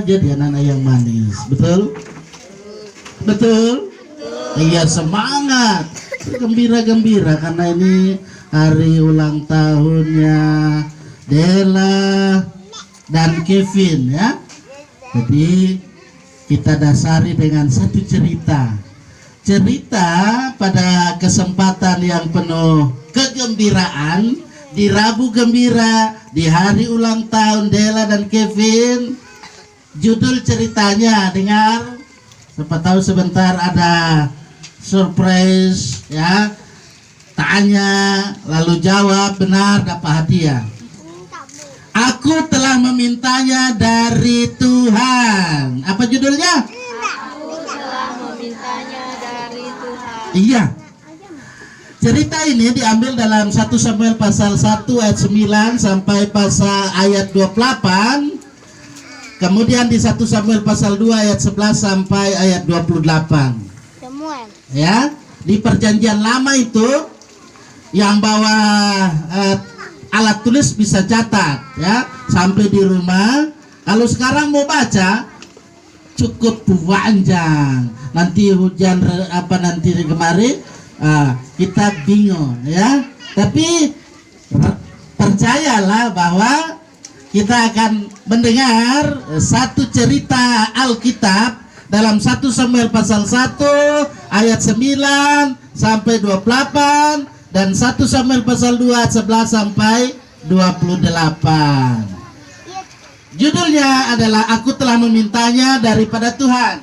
jadi anak-anak yang manis. Betul? Betul? Iya, semangat, gembira-gembira karena ini hari ulang tahunnya Della dan Kevin ya. Jadi kita dasari dengan satu cerita pada kesempatan yang penuh kegembiraan di Rabu Gembira di hari ulang tahun Della dan Kevin. Judul ceritanya, dengar, siapa tahu sebentar ada surprise ya, tanya lalu jawab benar dapat hadiah. Aku telah memintanya dari Tuhan. Apa judulnya? Aku telah memintanya dari Tuhan. Iya. Cerita ini diambil dalam 1 Samuel pasal 1 ayat 9 sampai pasal ayat 28. Kemudian di 1 Samuel pasal 2 ayat 11 sampai ayat 28. Ya, di perjanjian lama itu yang bawa alat tulis bisa catat ya sampai di rumah. Kalau sekarang mau baca cukup panjang. Nanti hujan nanti kemarin kita bingung ya. Tapi percayalah bahwa kita akan mendengar satu cerita Alkitab dalam 1 Samuel pasal 1 ayat 9 sampai 28 dan 1 Samuel pasal 2 ayat 11 sampai 28. Judulnya adalah Aku telah memintanya daripada Tuhan.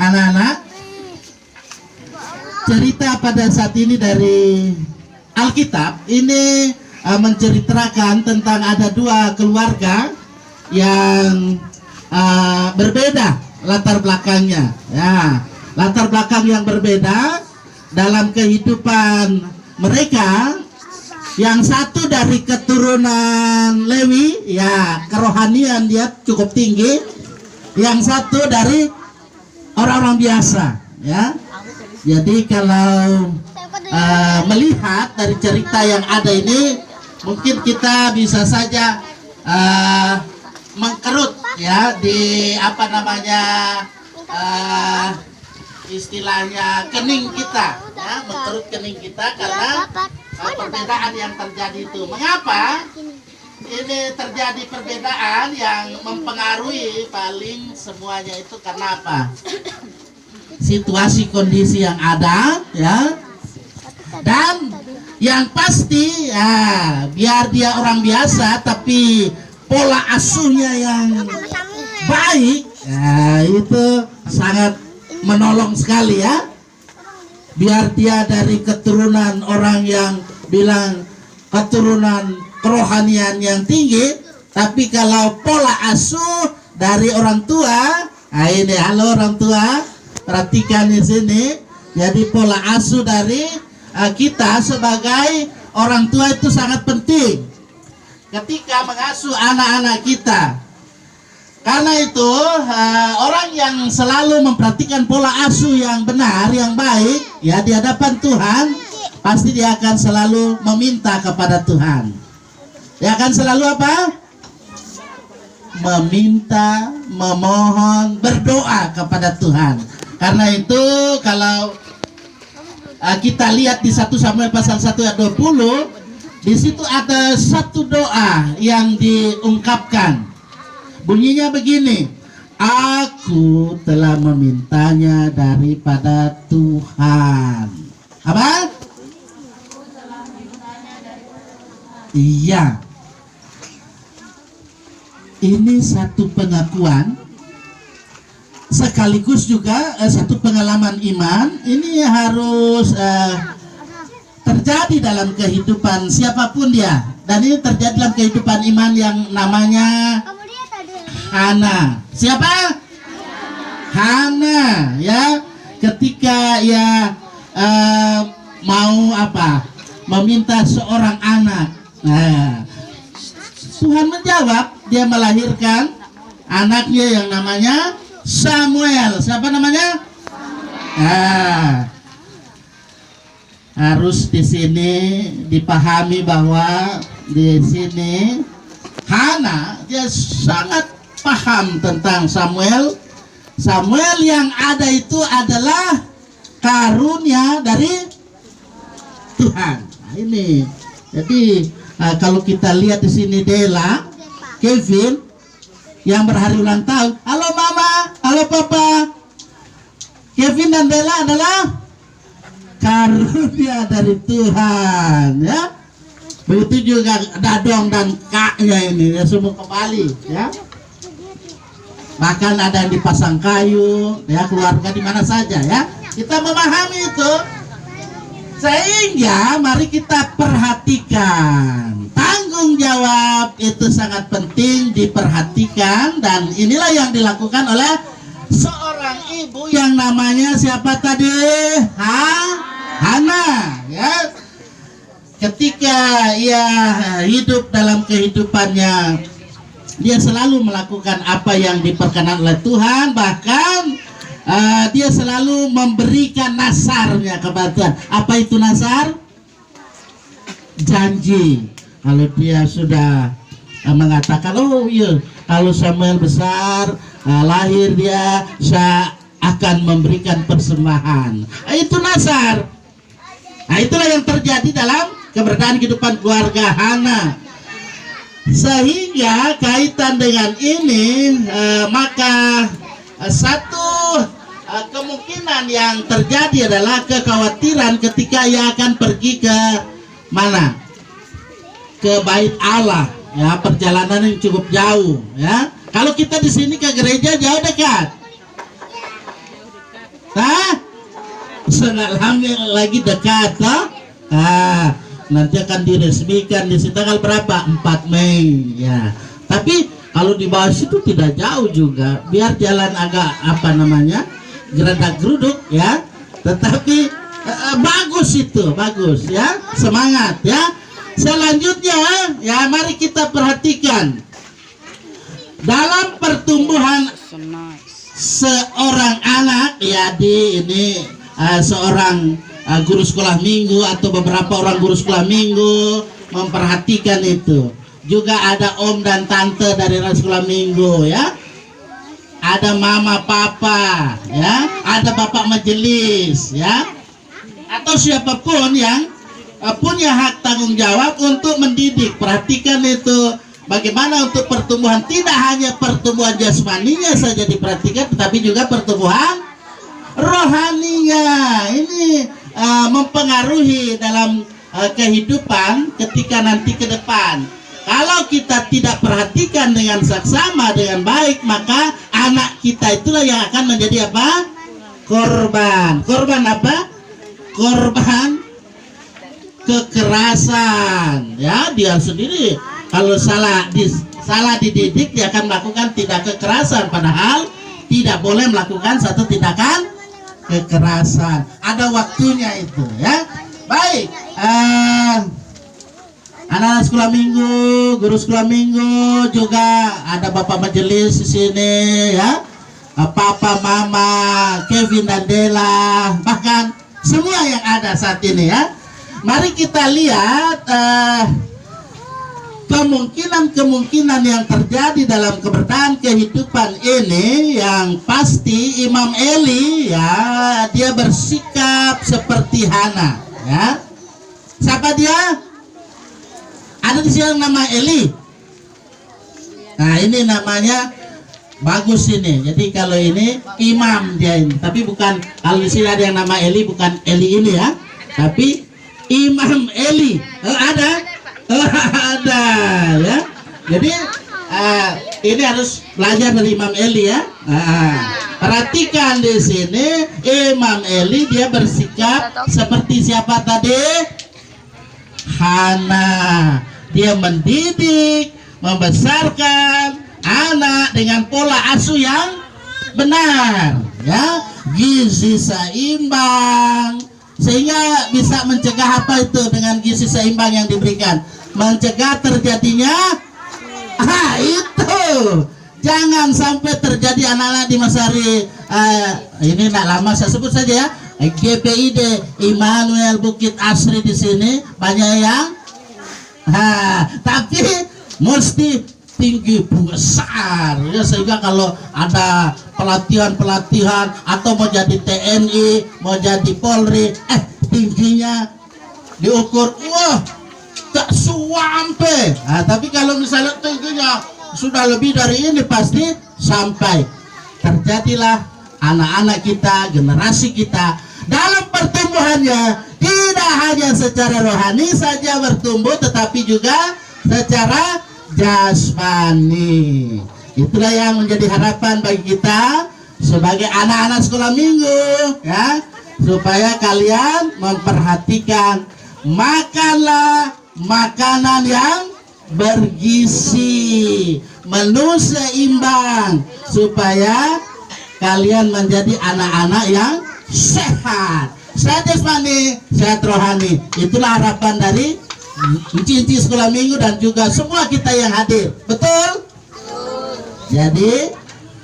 Anak-anak, cerita pada saat ini dari Alkitab ini menceritakan tentang ada dua keluarga yang berbeda latar belakangnya ya, latar belakang yang berbeda dalam kehidupan mereka. Yang satu dari keturunan Lewi ya, kerohanian dia cukup tinggi. Yang satu dari orang-orang biasa ya. Jadi kalau melihat dari cerita yang ada ini, mungkin kita bisa saja mengkerut ya di istilahnya kening kita ya, mengkerut kening kita karena perbedaan yang terjadi itu. Mengapa ini terjadi perbedaan yang mempengaruhi paling semuanya itu karena apa? Situasi kondisi yang ada ya. Dan yang pasti ya, biar dia orang biasa tapi pola asuhnya yang baik ya, itu sangat menolong sekali ya. Biar dia dari keturunan orang yang bilang keturunan kerohanian yang tinggi, tapi kalau pola asuh dari orang tua, nah ini halo orang tua, perhatikan di sini. Jadi pola asuh dari kita sebagai orang tua itu sangat penting ketika mengasuh anak-anak kita. Karena itu orang yang selalu memperhatikan pola asuh yang benar, yang baik ya di hadapan Tuhan, pasti dia akan selalu meminta kepada Tuhan. Dia akan selalu apa? Meminta, memohon, berdoa kepada Tuhan. Karena itu kalau kita lihat di 1 Samuel pasal 1 ayat 20, di situ ada satu doa yang diungkapkan. Bunyinya begini, aku telah memintanya daripada Tuhan. Apa? Iya. Ini satu pengakuan sekaligus juga satu pengalaman iman. Ini harus terjadi dalam kehidupan siapapun dia. Dan ini terjadi dalam kehidupan iman yang namanya Hana. Siapa? Hana ya. Ketika ia mau apa? Meminta seorang anak. Nah, Tuhan menjawab, dia melahirkan anaknya yang namanya Samuel. Siapa namanya? Nah, harus di sini dipahami bahwa di sini Hana, dia sangat paham tentang Samuel. Samuel yang ada itu adalah karunia dari Tuhan. Nah, ini. Jadi kalau kita lihat di sini Dela, Kevin yang berhari ulang tahun. Halo Mama, halo Papa. Kevin dan Dela adalah karunia dari Tuhan, ya. Begitu juga Dadong dan kaknya ini, ya, semua kembali, ya. Bahkan ada yang dipasang kayu, ya, keluarga di mana saja, ya. Kita memahami itu, sehingga mari kita perhatikan. Tanggung jawab itu sangat penting diperhatikan, dan inilah yang dilakukan oleh seorang ibu yang namanya siapa tadi? Hana, ya. Ketika ia hidup dalam kehidupannya, dia selalu melakukan apa yang diperkenan oleh Tuhan. Bahkan dia selalu memberikan nasarnya kepada Tuhan. Apa itu nasar? Janji. Kalau dia sudah mengatakan, oh iya, kalau Samuel besar, lahir dia, saya akan memberikan persembahan. Itu nasar. Nah, itulah yang terjadi dalam keberadaan kehidupan keluarga Hana. Sehingga kaitan dengan ini, maka satu kemungkinan yang terjadi adalah kekhawatiran ketika ia akan pergi ke mana? Ke bait Allah, ya, perjalanan yang cukup jauh, ya. Kalau kita di sini ke gereja jauh dekat. Lagi dekat, nanti akan diresmikan di tanggal berapa? 4 Mei, ya. Tapi kalau di bawah situ tidak jauh juga, biar jalan agak geradak geruduk, ya. Tetapi bagus itu, bagus, ya. Semangat, ya. Selanjutnya, ya, mari kita perhatikan dalam pertumbuhan seorang anak, ya, seorang guru sekolah minggu atau beberapa orang guru sekolah minggu memperhatikan itu. Juga ada om dan tante dari sekolah minggu, ya. Ada mama papa, ya. Ada bapak majelis, ya. Atau siapapun yang punya hak tanggung jawab untuk mendidik. Perhatikan itu. Bagaimana untuk pertumbuhan, tidak hanya pertumbuhan jasmaninya saja diperhatikan, tetapi juga pertumbuhan rohaninya. Ini mempengaruhi dalam kehidupan ketika nanti ke depan. Kalau kita tidak perhatikan dengan saksama, dengan baik, maka anak kita itulah yang akan menjadi apa? Korban. Korban apa? Korban kekerasan. Ya, dia sendiri kalau salah dididik, dia akan melakukan tindak kekerasan, padahal tidak boleh melakukan satu tindakan kekerasan. Ada waktunya itu, ya. Baik, anak-anak sekolah minggu, guru sekolah minggu, juga ada bapak majelis di sini, ya. Papa, mama, Kevin dan Dela, bahkan semua yang ada saat ini, ya. Mari kita lihat kemungkinan yang terjadi dalam keberadaan kehidupan ini. Yang pasti Imam Eli, ya, dia bersikap seperti Hana, ya. Siapa dia? Ada di sini yang nama Eli. Nah, ini namanya bagus ini. Jadi kalau ini imam dia ini, tapi bukan, kalau di sini ada yang nama Eli, bukan Eli ini, ya, tapi Imam Eli. Ada? Ada, ya. Jadi ini harus belajar dari Imam Eli, ya. Perhatikan di sini Imam Eli, dia bersikap seperti siapa tadi? Hana. Dia mendidik, membesarkan anak dengan pola asuh yang benar, ya, gizi seimbang, sehingga bisa mencegah apa itu dengan gizi seimbang yang diberikan? Mencegah terjadinya itu. Jangan sampai terjadi anak-anak di Masari. Ini tidak lama saya sebut saja, ya. GPID Immanuel Bukit Asri di sini banyak yang tapi mesti tinggi besar ya, sehingga kalau ada pelatihan atau mau jadi TNI, mau jadi Polri, tingginya diukur, wah tak sampai. Nah, tapi kalau misalnya tingginya sudah lebih dari ini, pasti sampai. Terjadilah anak-anak kita, generasi kita dalam pertumbuhannya tidak hanya secara rohani saja bertumbuh, tetapi juga secara jasmani. Itulah yang menjadi harapan bagi kita sebagai anak-anak sekolah minggu, ya, supaya kalian memperhatikan makanlah makanan yang bergizi, menu seimbang, supaya kalian menjadi anak-anak yang sehat, sehat jasmani, sehat rohani. Itulah harapan dari Inci sekolah minggu dan juga semua kita yang hadir. Betul? Jadi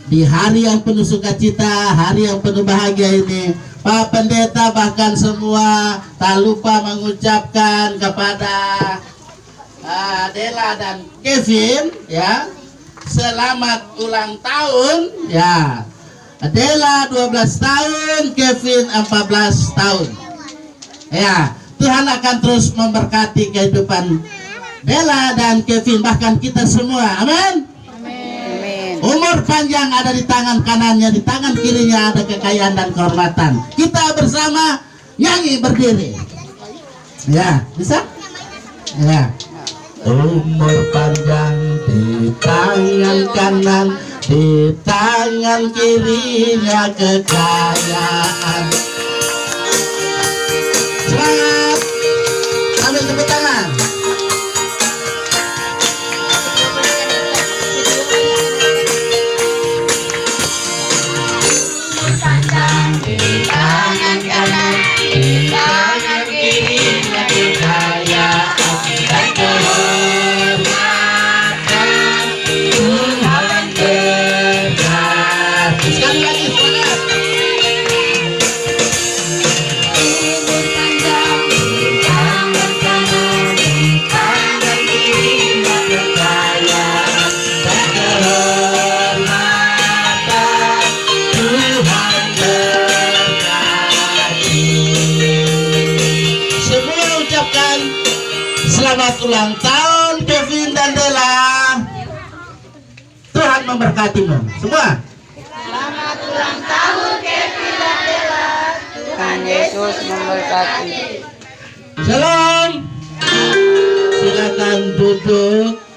di hari yang penuh sukacita, hari yang penuh bahagia ini, Pak Pendeta bahkan semua tak lupa mengucapkan kepada Dela dan Kevin, ya, selamat ulang tahun, ya. Dela 12 tahun, Kevin 14 tahun. Ya, Tuhan akan terus memberkati kehidupan Dela dan Kevin, bahkan kita semua. Amin. Umur panjang ada di tangan kanannya, di tangan kirinya ada kekayaan dan kehormatan. Kita bersama nyanyi berdiri. Ya, bisa? Ya. Umur panjang di tangan kanan, di tangan kirinya kekayaan. Semangat. Ambil tepuk tangan. Di tangan kanan, di tangan kirinya kekayaan dan kehormatan. Tuhan berkati. Sekali lagi semangat. Umur panjang di tangan kanan, di tangan kirinya kekayaan dan kehormatan. Tuhan berkati. Semua ucapkan selamat ulang tahun Kevin dan Dela. Tuhan memberkatimu semua. Selamat ulang tahun Kevin dan Dela. Tuhan Yesus memberkati. Shalom. Silakan duduk.